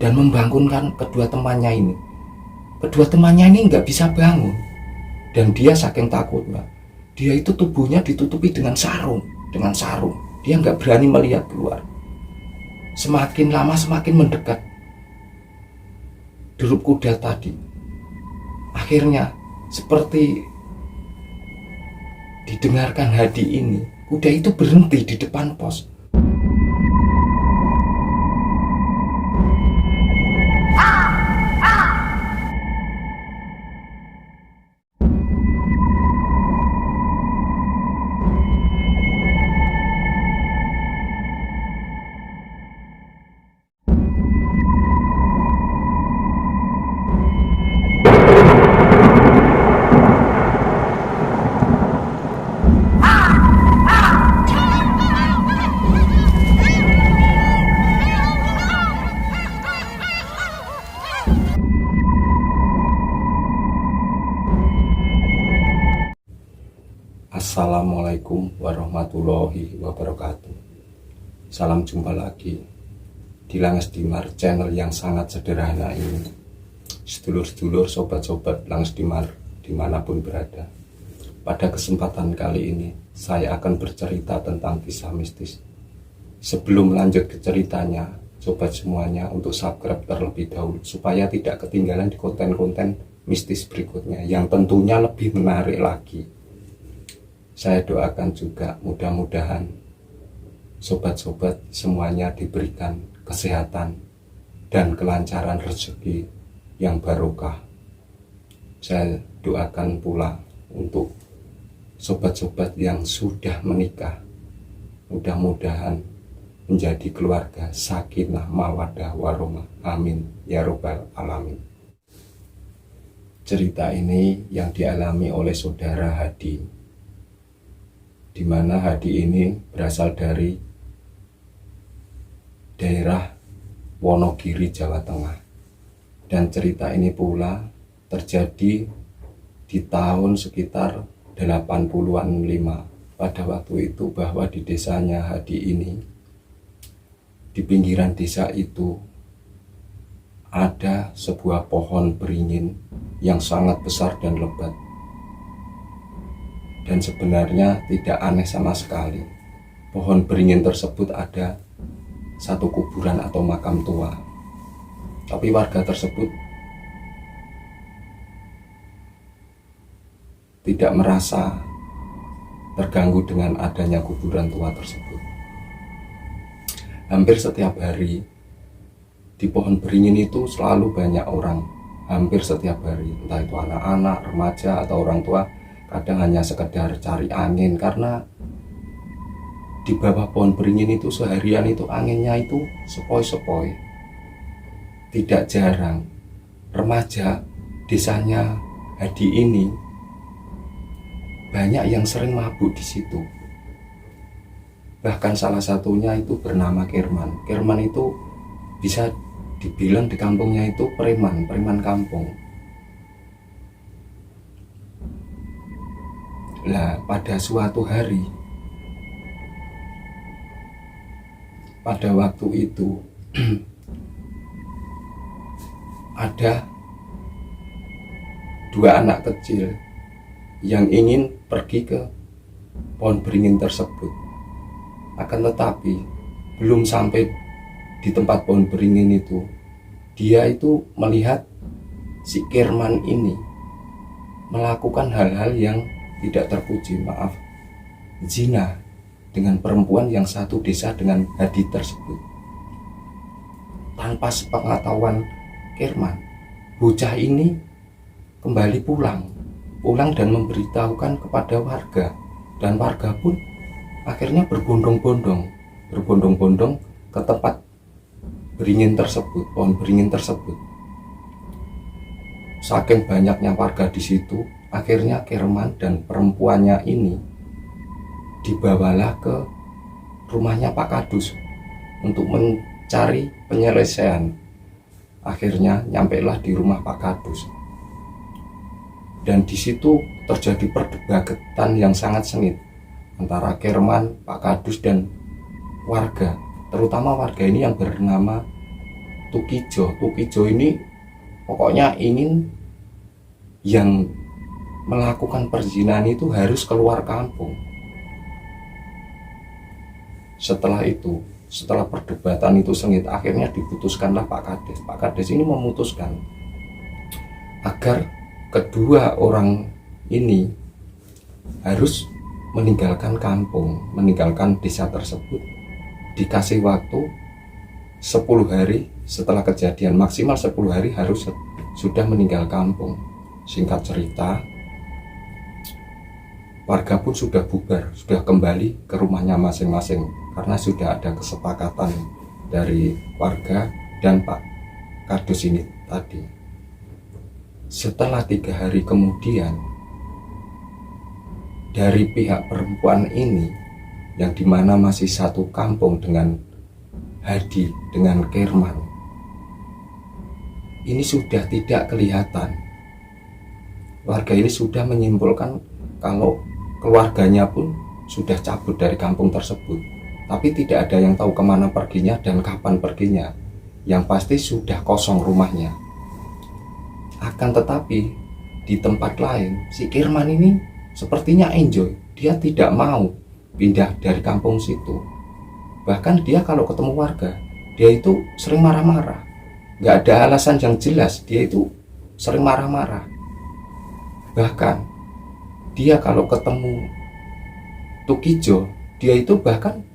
dan membangunkan kedua temannya ini. Kedua temannya ini nggak bisa bangun, dan dia saking takutnya, dia itu tubuhnya ditutupi dengan sarung. Dia nggak berani melihat keluar. Semakin lama semakin mendekat derup kuda tadi. Akhirnya seperti didengarkan Hadi ini, kuda itu berhenti di depan pos. Assalamualaikum warahmatullahi wabarakatuh. Salam jumpa lagi di Langes Dimar, channel yang sangat sederhana ini. Sedulur-sedulur, sobat-sobat Langes Dimar dimanapun berada, pada kesempatan kali ini saya akan bercerita tentang kisah mistis. Sebelum lanjut ke ceritanya, sobat semuanya untuk subscribe terlebih dahulu supaya tidak ketinggalan di konten-konten mistis berikutnya yang tentunya lebih menarik lagi. Saya doakan juga mudah-mudahan sobat-sobat semuanya diberikan kesehatan dan kelancaran rezeki yang barokah. Saya doakan pula untuk sobat-sobat yang sudah menikah, mudah-mudahan menjadi keluarga sakinah mawaddah warahmah. Amin ya robbal alamin. Cerita ini yang dialami oleh saudara Hadi, di mana Hadi ini berasal dari daerah Wonogiri, Jawa Tengah. Dan cerita ini pula terjadi di tahun sekitar 80-an 5. Pada waktu itu bahwa di desanya Hadi ini, di pinggiran desa itu ada sebuah pohon beringin yang sangat besar dan lebat. Dan sebenarnya tidak aneh sama sekali. Pohon beringin tersebut ada satu kuburan atau makam tua. Tapi warga tersebut tidak merasa terganggu dengan adanya kuburan tua tersebut. Hampir setiap hari di pohon beringin itu selalu banyak orang. Hampir setiap hari, entah itu anak-anak, remaja atau orang tua, kadang hanya sekedar cari angin, karena di bawah pohon beringin itu seharian itu anginnya itu sepoi-sepoi. Tidak jarang remaja desanya Hadi ini banyak yang sering mabuk di situ. Bahkan salah satunya itu bernama Kirman. Kirman itu bisa dibilang di kampungnya itu preman kampung. Lah, pada suatu hari, pada waktu itu ada dua anak kecil yang ingin pergi ke pohon beringin tersebut. Akan tetapi belum sampai di tempat pohon beringin itu, dia itu melihat si Kirman ini melakukan hal-hal yang tidak terpuji, zina dengan perempuan yang satu desa dengan Hadi tersebut. Tanpa sepengetahuan Kirman, bocah ini kembali pulang dan memberitahukan kepada warga, dan warga pun akhirnya berbondong-bondong ke tempat beringin tersebut, pohon beringin tersebut. Saking banyaknya warga di situ, akhirnya Kirman dan perempuannya ini dibawalah ke rumahnya Pak Kadus untuk mencari penyelesaian. Akhirnya nyampailah di rumah Pak Kadus. Dan di situ terjadi perdebatan yang sangat sengit antara Kirman, Pak Kadus dan warga, terutama warga ini yang bernama Tukijo ini pokoknya ingin yang melakukan perzinahan itu harus keluar kampung. Setelah perdebatan itu sengit, akhirnya diputuskanlah Pak Kades. Pak Kades ini memutuskan agar kedua orang ini harus meninggalkan kampung, meninggalkan desa tersebut. Dikasih waktu 10 hari setelah kejadian, maksimal 10 hari harus sudah meninggal kampung. Singkat cerita, warga pun sudah bubar, sudah kembali ke rumahnya masing-masing karena sudah ada kesepakatan dari warga dan Pak Kades ini tadi. Setelah 3 hari kemudian, dari pihak perempuan ini yang dimana masih satu kampung dengan Hadi, dengan Kirman, ini sudah tidak kelihatan. Warga ini sudah menyimpulkan kalau keluarganya pun sudah cabut dari kampung tersebut, tapi tidak ada yang tahu kemana perginya dan kapan perginya. Yang pasti sudah kosong rumahnya. Akan tetapi di tempat lain, si Kirman ini sepertinya enjoy. Dia tidak mau pindah dari kampung situ. Bahkan dia kalau ketemu warga, dia itu sering marah-marah. Gak ada alasan yang jelas, dia itu sering marah-marah. Bahkan dia kalau ketemu Tukijo, dia itu bahkan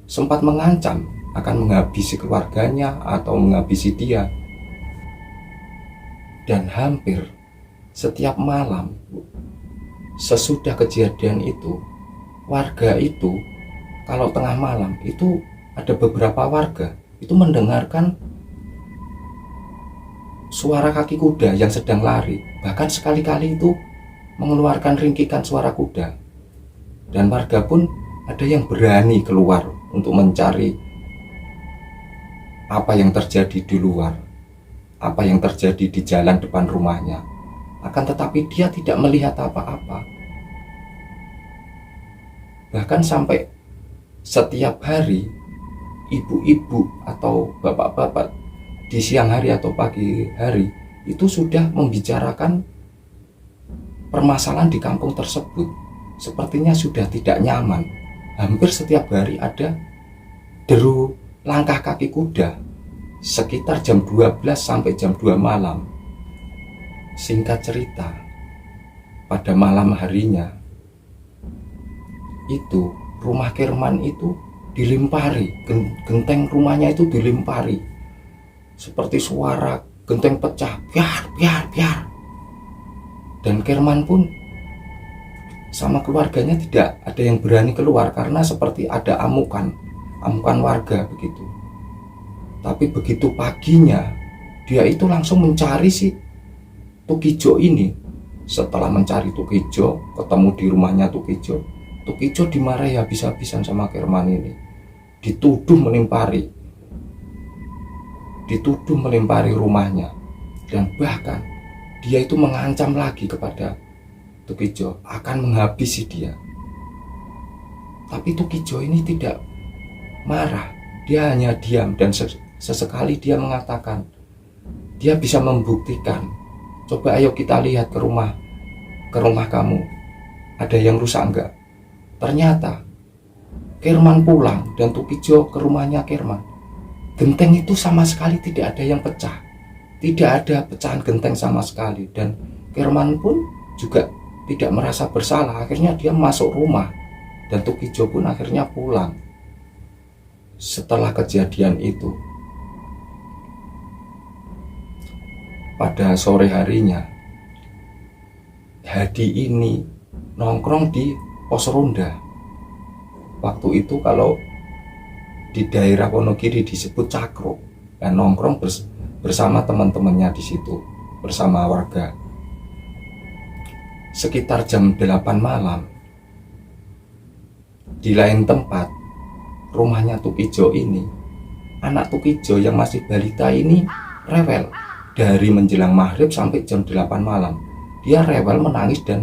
sempat mengancam akan menghabisi keluarganya atau menghabisi dia. Dan hampir setiap malam sesudah kejadian itu, warga itu kalau tengah malam itu ada beberapa warga itu mendengarkan suara kaki kuda yang sedang lari. Bahkan sekali-kali itu mengeluarkan ringkikan suara kuda. Dan warga pun ada yang berani keluar untuk mencari apa yang terjadi di luar, apa yang terjadi di jalan depan rumahnya. Akan tetapi dia tidak melihat apa-apa. Bahkan sampai setiap hari ibu-ibu atau bapak-bapak di siang hari atau pagi hari itu sudah membicarakan permasalahan di kampung tersebut. Sepertinya sudah tidak nyaman. Hampir setiap hari ada deru langkah kaki kuda sekitar jam 12 sampai jam 2 malam. Singkat cerita, pada malam harinya itu rumah Kirman itu dilimpari, genteng rumahnya itu dilimpari, seperti suara genteng pecah, biar. Dan Kirman pun sama keluarganya tidak ada yang berani keluar karena seperti ada amukan warga begitu. Tapi begitu paginya, dia itu langsung mencari si Tukijo ini. Setelah mencari Tukijo, ketemu di rumahnya Tukijo dimarahi habis-habisan sama Kirman ini. Dituduh melempari rumahnya. Dan bahkan dia itu mengancam lagi kepada Tukijo akan menghabisi dia. Tapi Tukijo ini tidak marah. Dia hanya diam dan sesekali dia mengatakan, dia bisa membuktikan. Coba ayo kita lihat ke rumah kamu, ada yang rusak enggak? Ternyata Kirman pulang dan Tukijo ke rumahnya Kirman. Genteng itu sama sekali tidak ada yang pecah, tidak ada pecahan genteng sama sekali. Dan Kirman pun juga tidak merasa bersalah. Akhirnya dia masuk rumah dan Tukijo pun akhirnya pulang. Setelah kejadian itu, pada sore harinya, Hadi ini nongkrong di pos ronda. Waktu itu kalau di daerah Wonogiri disebut cakro, dan nongkrong bersama teman-temannya di situ, bersama warga. Sekitar jam 8 malam, di lain tempat, rumahnya Tukijo ini, anak Tukijo yang masih balita ini rewel. Dari menjelang maghrib sampai jam 8 malam, dia rewel menangis dan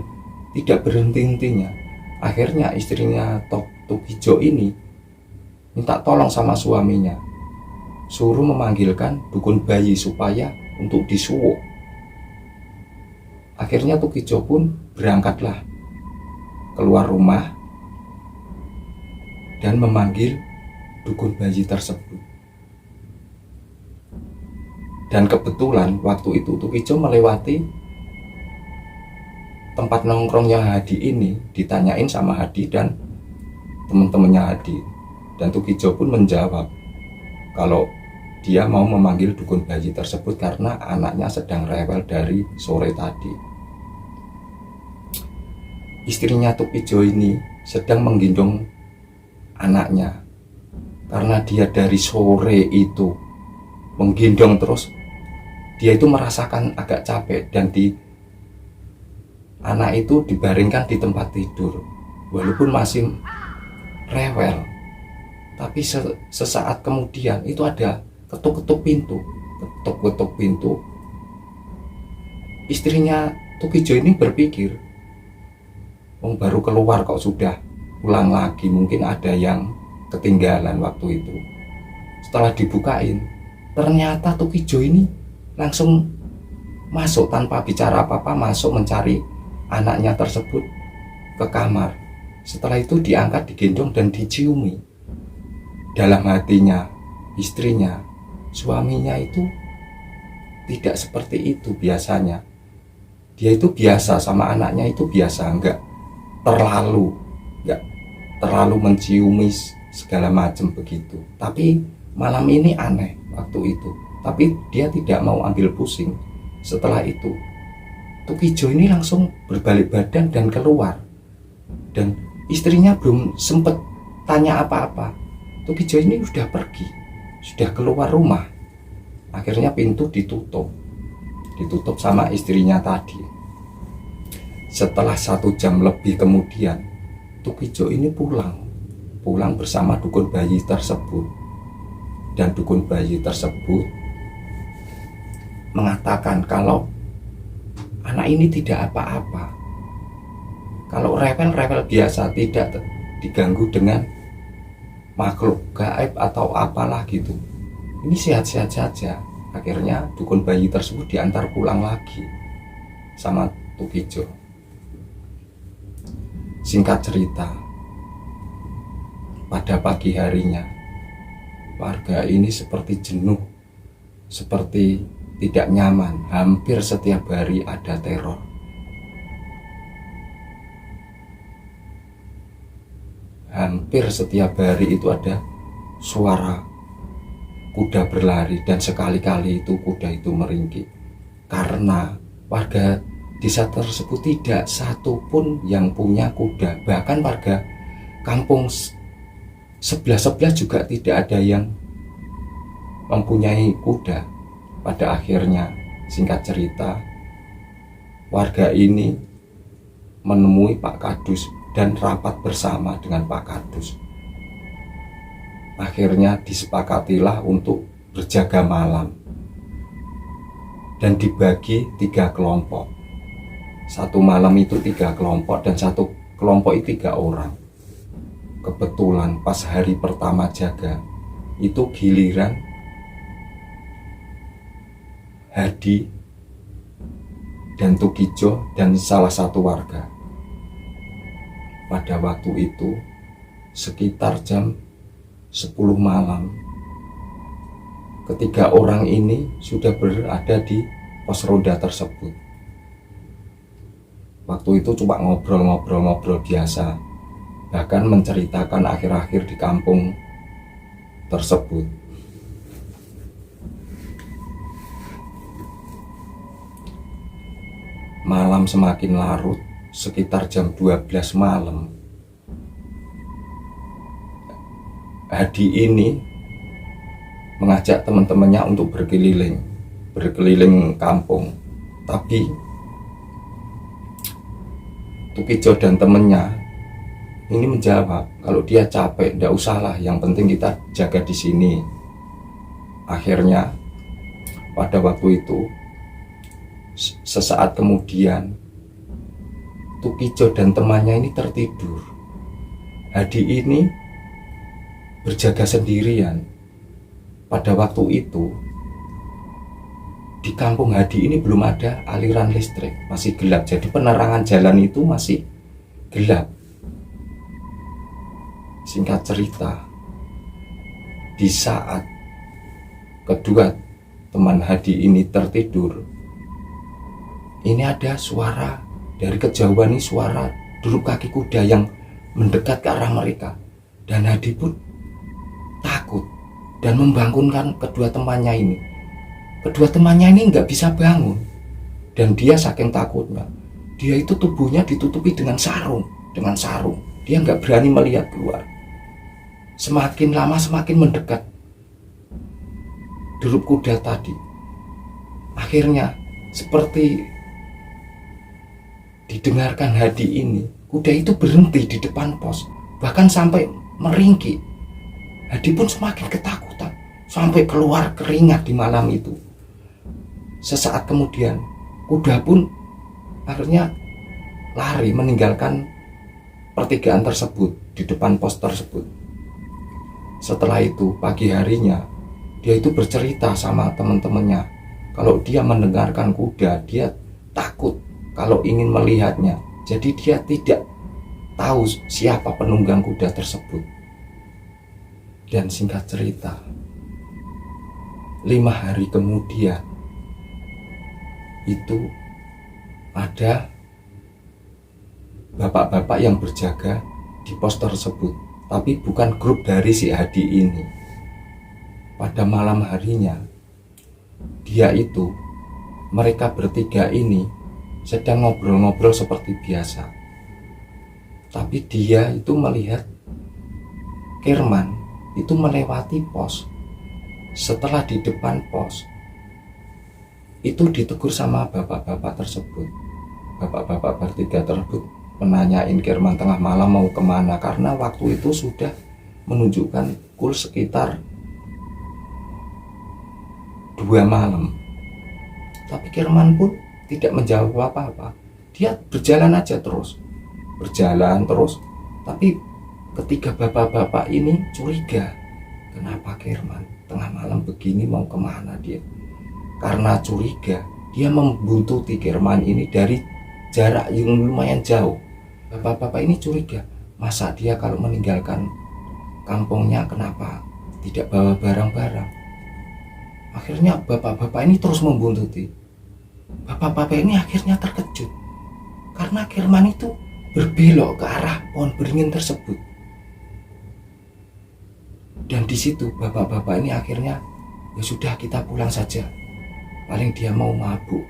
tidak berhenti-hentinya. Akhirnya istrinya Tukijo ini minta tolong sama suaminya. suruh memanggilkan dukun bayi supaya untuk disuwuk. Akhirnya Tukijo pun berangkatlah keluar rumah dan memanggil dukun bayi tersebut. Dan kebetulan waktu itu Tukijo melewati tempat nongkrongnya Hadi ini, ditanyain sama Hadi dan teman-temannya Hadi. Dan Tukijo pun menjawab kalau dia mau memanggil dukun bayi tersebut karena anaknya sedang rewel dari sore tadi. Istrinya Tukijo ini sedang menggendong anaknya karena dia dari sore itu menggendong terus. Dia itu merasakan agak capek dan anak itu dibaringkan di tempat tidur walaupun masih rewel. Tapi sesaat kemudian itu ada ketuk-ketuk pintu. Istrinya Tukijo ini berpikir, baru keluar kok sudah pulang lagi, mungkin ada yang ketinggalan waktu itu. Setelah dibukain, ternyata Tukijo ini langsung masuk tanpa bicara apa-apa, masuk mencari anaknya tersebut ke kamar. Setelah itu diangkat, digendong dan diciumi. Dalam hatinya istrinya, suaminya itu tidak seperti itu biasanya. Dia itu biasa sama anaknya, itu biasa, enggak terlalu menciumi segala macam begitu. Tapi malam ini aneh waktu itu. Tapi dia tidak mau ambil pusing. Setelah itu Tukijo ini langsung berbalik badan dan keluar. Dan istrinya belum sempat tanya apa-apa, Tukijo ini sudah pergi, sudah keluar rumah. Akhirnya pintu ditutup sama istrinya tadi. Setelah 1 jam lebih kemudian, Tukijo ini pulang bersama dukun bayi tersebut. Dan dukun bayi tersebut mengatakan kalau anak ini tidak apa-apa, kalau rewel biasa, tidak diganggu dengan makhluk gaib atau apalah gitu, ini sehat-sehat saja. Akhirnya dukun bayi tersebut diantar pulang lagi sama Tukijo. Singkat cerita, pada pagi harinya warga ini seperti jenuh, seperti tidak nyaman. Hampir setiap hari ada teror. Hampir setiap hari itu ada suara kuda berlari, dan sekali-kali itu kuda itu meringkik. Karena warga desa tersebut tidak satu pun yang punya kuda. Bahkan warga kampung sebelah juga tidak ada yang mempunyai kuda. Pada akhirnya, singkat cerita, warga ini menemui Pak Kadus dan rapat bersama dengan Pak Kadus. Akhirnya disepakatilah untuk berjaga malam dan dibagi 3 kelompok. Satu malam itu 3 kelompok dan satu kelompok itu 3 orang. Kebetulan pas hari pertama jaga itu giliran Hadi dan Tukijo dan salah satu warga. Pada waktu itu sekitar jam 10 malam, ketiga orang ini sudah berada di pos ronda tersebut. Waktu itu cuma ngobrol biasa, bahkan menceritakan akhir-akhir di kampung tersebut. Malam semakin larut, sekitar jam 12 malam. Hadi ini mengajak teman-temannya untuk berkeliling kampung. Tapi Tukijo dan temannya ini menjawab kalau dia capek, tidak usahlah, yang penting kita jaga di sini. Akhirnya pada waktu itu, sesaat kemudian Tukijo dan temannya ini tertidur. Hadi ini berjaga sendirian pada waktu itu di kampung Hadi ini belum ada aliran listrik, masih gelap, jadi penerangan jalan itu masih gelap. Singkat cerita, di saat kedua teman Hadi ini tertidur, ini ada suara dari kejauhan, ini suara deruk kaki kuda yang mendekat ke arah mereka. Dan Hadi pun takut dan membangunkan kedua temannya ini. Kedua temannya ini nggak bisa bangun, dan dia saking takutnya, dia itu tubuhnya ditutupi dengan sarung. Dia nggak berani melihat keluar. Semakin lama semakin mendekat deruk kuda tadi. Akhirnya seperti didengarkan Hadi ini, kuda itu berhenti di depan pos, bahkan sampai meringkik. Hadi pun semakin ketakutan, sampai keluar keringat di malam itu. Sesaat kemudian, kuda pun akhirnya lari meninggalkan pertigaan tersebut, di depan pos tersebut. Setelah itu, pagi harinya, dia itu bercerita sama teman-temannya, kalau dia mendengarkan kuda, dia takut kalau ingin melihatnya. Jadi dia tidak tahu siapa penunggang kuda tersebut. Dan singkat cerita, 5 hari kemudian, itu ada bapak-bapak yang berjaga di pos tersebut, tapi bukan grup dari si Hadi ini. Pada malam harinya, mereka bertiga ini sedang ngobrol-ngobrol seperti biasa. Tapi dia itu melihat Kirman itu melewati pos. Setelah di depan pos, itu ditegur sama bapak-bapak tersebut. Bapak-bapak bertiga tersebut menanyain Kirman tengah malam mau kemana, karena waktu itu sudah menunjukkan pukul sekitar 2 malam. Tapi Kirman pun tidak menjawab apa-apa. Dia berjalan terus. Tapi ketiga bapak-bapak ini curiga, kenapa Kirman tengah malam begini mau kemana dia. Karena curiga, dia membuntuti Kirman ini dari jarak yang lumayan jauh. Bapak-bapak ini curiga, masa dia kalau meninggalkan kampungnya kenapa tidak bawa barang-barang. Akhirnya bapak-bapak ini terus membuntuti. Bapak-bapak ini akhirnya terkejut karena Kirman itu berbelok ke arah pohon beringin tersebut. Dan di situ bapak-bapak ini akhirnya, ya sudah kita pulang saja. Paling dia mau mabuk.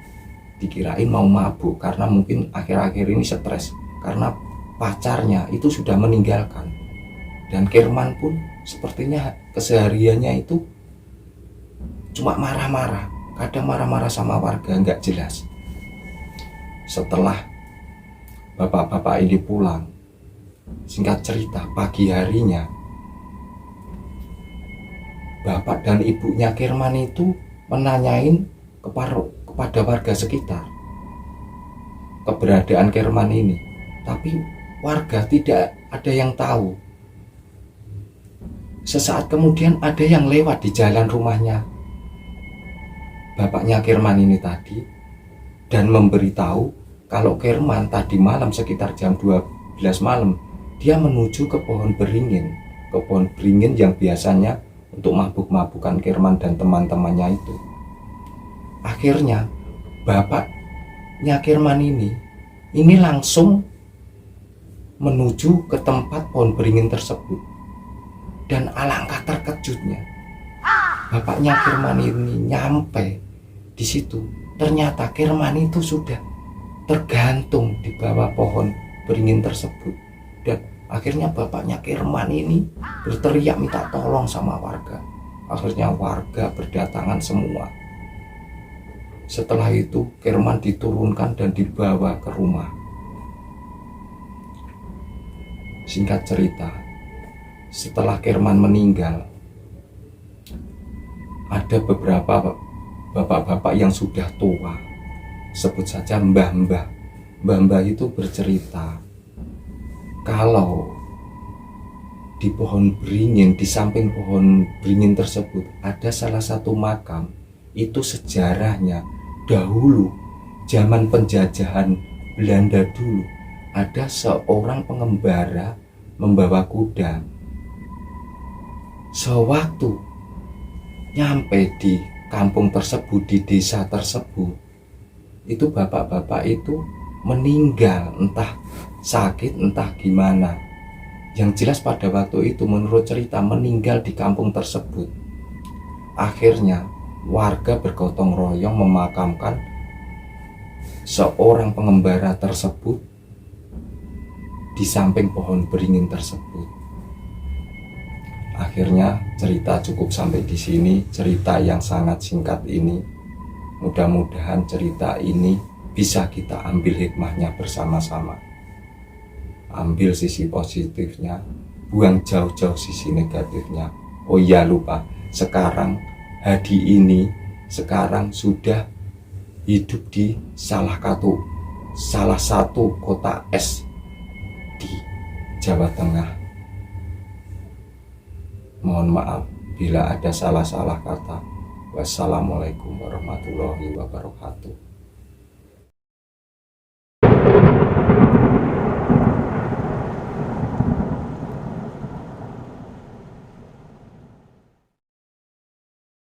Dikirain mau mabuk karena mungkin akhir-akhir ini stres karena pacarnya itu sudah meninggalkan. Dan Kirman pun sepertinya kesehariannya itu cuma marah-marah, kadang marah-marah sama warga nggak jelas. Setelah bapak-bapak ini pulang, singkat cerita pagi harinya bapak dan ibunya Kirman itu menanyain kepada warga sekitar keberadaan Kirman ini, tapi warga tidak ada yang tahu. Sesaat kemudian ada yang lewat di jalan rumahnya bapaknya Kirman ini tadi dan memberitahu kalau Kirman tadi malam sekitar jam 12 malam dia menuju ke pohon beringin yang biasanya untuk mabuk-mabukan Kirman dan teman-temannya itu. Akhirnya bapaknya Kirman ini langsung menuju ke tempat pohon beringin tersebut. Dan alangkah terkejutnya, bapaknya Kirman ini nyampe di situ. Ternyata Kirman itu sudah tergantung di bawah pohon beringin tersebut. Dan akhirnya bapaknya Kirman ini berteriak minta tolong sama warga. Akhirnya warga berdatangan semua. Setelah itu Kirman diturunkan dan dibawa ke rumah. Singkat cerita, setelah Kirman meninggal, ada beberapa bapak-bapak yang sudah tua, sebut saja mbah-mbah. Mbah-mbah itu bercerita kalau di pohon beringin, di samping pohon beringin tersebut ada salah satu makam. Itu sejarahnya dahulu zaman penjajahan Belanda dulu, ada seorang pengembara membawa kuda. Sewaktu nyampe di kampung tersebut, di desa tersebut, itu bapak-bapak itu meninggal, entah sakit entah gimana. Yang jelas pada waktu itu menurut cerita meninggal di kampung tersebut. Akhirnya warga bergotong royong memakamkan seorang pengembara tersebut di samping pohon beringin tersebut. Akhirnya cerita cukup sampai di sini, cerita yang sangat singkat ini. Mudah-mudahan cerita ini bisa kita ambil hikmahnya bersama-sama. Ambil sisi positifnya, buang jauh-jauh sisi negatifnya. Oh iya, lupa, sekarang Hadi ini sekarang sudah hidup di salah satu kota es di Jawa Tengah. Mohon maaf bila ada salah-salah kata. Wassalamualaikum warahmatullahi wabarakatuh.